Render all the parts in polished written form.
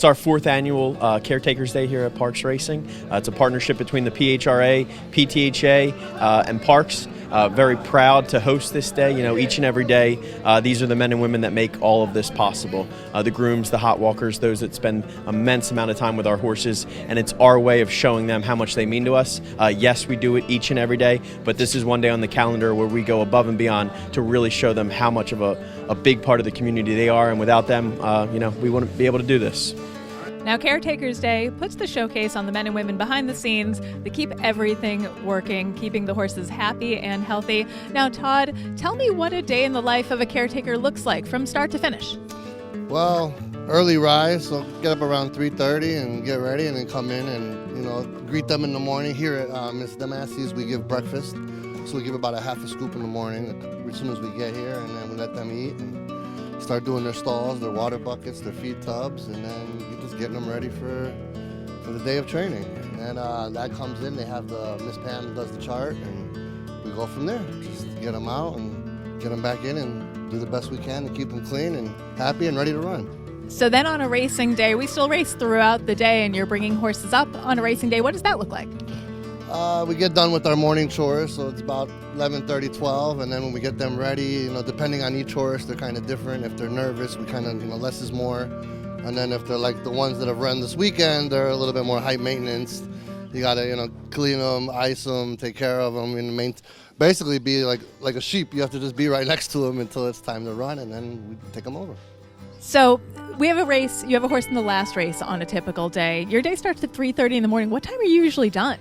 It's our fourth annual Caretakers Day here at Parx Racing. It's a partnership between the PHRA, PTHA, and Parx. Very proud to host this day. You know, each and every day, these are the men and women that make all of this possible. The grooms, the hot walkers, those that spend immense amount of time with our horses, and it's our way of showing them how much they mean to us. Yes, we do it each and every day, but this is one day on the calendar where we go above and beyond to really show them how much of a big part of the community they are, and without them, we wouldn't be able to do this. Now, Caretakers Day puts the showcase on the men and women behind the scenes that keep everything working, keeping the horses happy and healthy. Now, Todd, tell me what a day in the life of a caretaker looks like from start to finish. Well, early rise, so get up around 3:30 and get ready, and then come in and greet them in the morning. Here at Miss Damassi's, we give breakfast, so we give about a half a scoop in the morning as soon as we get here, and then we let them eat and start doing their stalls, their water buckets, their feed tubs, and then you're just getting them ready for the day of training. And that comes in, they have Miss Pam does the chart, and we go from there. Just get them out and get them back in and do the best we can to keep them clean and happy and ready to run. So then on a racing day, we still race throughout the day, and you're bringing horses up on a racing day. What does that look like? We get done with our morning chores, so it's about 11:30, 12, and then when we get them ready, depending on each horse, they're kind of different. If they're nervous, we kind of, less is more. And then if they're like the ones that have run this weekend, they're a little bit more high maintenance. You gotta, clean them, ice them, take care of them, and basically be like a sheep. You have to just be right next to them until it's time to run, and then we take them over. So we have a race. You have a horse in the last race on a typical day. Your day starts at 3:30 in the morning. What time are you usually done?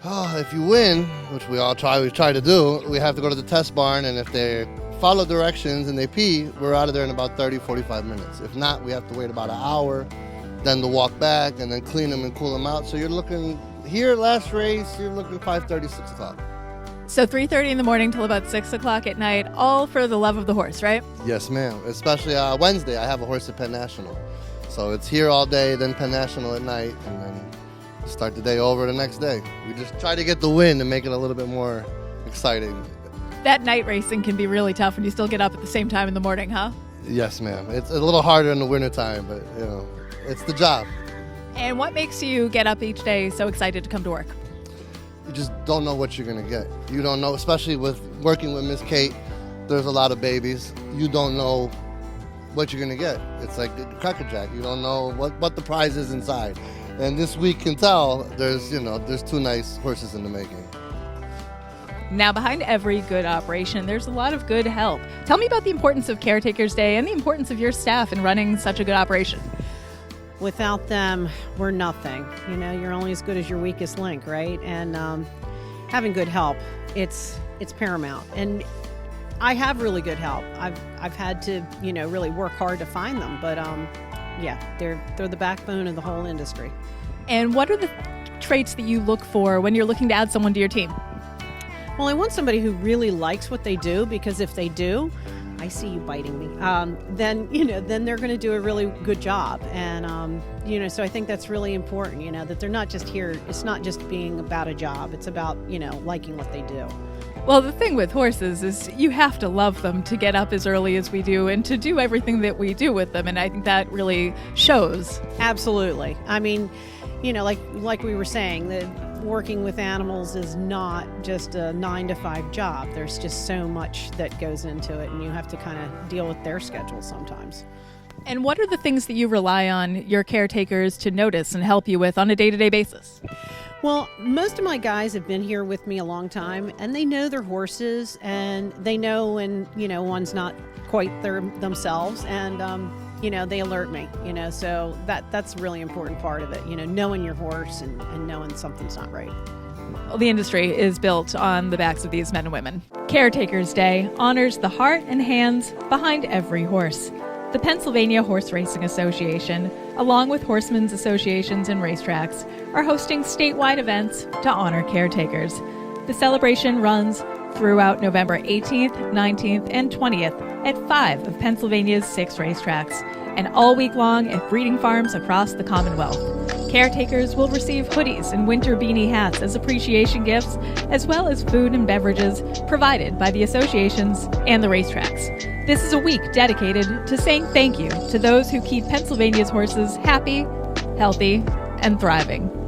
If you win, which we try to do, we have to go to the test barn, and if they follow directions and they pee, we're out of there in about 30, 45 minutes. If not, we have to wait about an hour, then to walk back and then clean them and cool them out. So you're looking, here last race, you're looking 5:30, 6 o'clock. So 3:30 in the morning till about 6 o'clock at night, all for the love of the horse, right? Yes, ma'am. Especially Wednesday, I have a horse at Penn National. So it's here all day, then Penn National at night, and then start the day over the next day. We just try to get the win and make it a little bit more exciting. That night racing can be really tough when you still get up at the same time in the morning, huh? Yes, ma'am. It's a little harder in the wintertime, but it's the job. And what makes you get up each day so excited to come to work? You just don't know what you're going to get. You don't know, especially with working with Miss Kate, there's a lot of babies. You don't know what you're going to get. It's like Cracker Jack. You don't know what the prize is inside. And this week can tell there's two nice horses in the making. Now, behind every good operation, there's a lot of good help. Tell me about the importance of Caretakers Day and the importance of your staff in running such a good operation. Without them, we're nothing. You're only as good as your weakest link, right? And having good help, it's paramount. And I have really good help. I've had to, really work hard to find them, but they're the backbone of the whole industry. And what are the traits that you look for when you're looking to add someone to your team? Well, I want somebody who really likes what they do, because if they do, I see you biting me, then they're going to do a really good job. And, so I think that's really important, that they're not just here. It's not just being about a job. It's about, liking what they do. Well, the thing with horses is you have to love them to get up as early as we do and to do everything that we do with them. And I think that really shows. Absolutely. I mean, like we were saying, that working with animals is not just a 9-to-5 job. There's just so much that goes into it, and you have to kind of deal with their schedule sometimes. And what are the things that you rely on your caretakers to notice and help you with on a day-to-day basis? Well, most of my guys have been here with me a long time, and they know their horses, and they know when, one's not quite themselves, and, they alert me, so that's a really important part of it, knowing your horse and knowing something's not right. Well, the industry is built on the backs of these men and women. Caretakers Day honors the heart and hands behind every horse. The Pennsylvania Horse Racing Association, along with horsemen's associations and racetracks, are hosting statewide events to honor caretakers. The celebration runs throughout November 18th, 19th, and 20th at 5 of Pennsylvania's 6 racetracks, and all week long at breeding farms across the Commonwealth. Caretakers will receive hoodies and winter beanie hats as appreciation gifts, as well as food and beverages provided by the associations and the racetracks. This is a week dedicated to saying thank you to those who keep Pennsylvania's horses happy, healthy, and thriving.